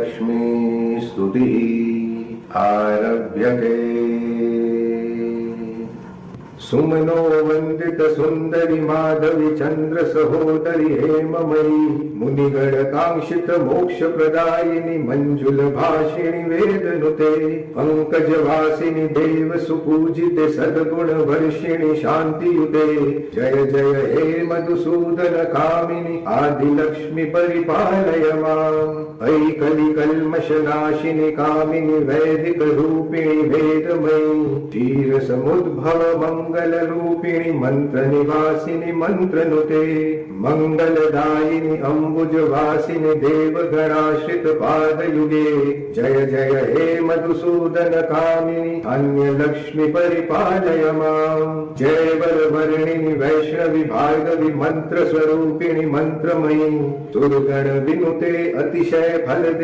लक्ष्मी स्तुतिः आरभ्यते। सुमनो वंदित सुंदरी माधवी चंद्र सहोदरी हेममयी मुनिगण कांक्षित मोक्ष प्रदायिनी मंजुल भाषिणी वेदनुते पंकज वासिनी देव सुपूजिते सद्गुण वर्षिणी शांतियुते। जय जय हे मधुसूदन कामिनी आदि लक्ष्मी परिपालय माम्। ऐ कलि कल्मष नाशिनी कामिनी वैदिक रूपिणी वेदमयी क्षीर समुद्भव मंगल रूपिणी मंत्र निवासिनी मंत्रनुते मंगलदायिनी अंबुज वासिनी देवगणाश्रित पादयुगे। जय जय हे मधुसूदन कामिनी अन्य लक्ष्मी परिपालय माम्। जय वरवर्णिनी वैष्णवी भार्गवी मंत्र स्वरूपिणी मंत्रमयी दुर्गण विनुते अतिशय फल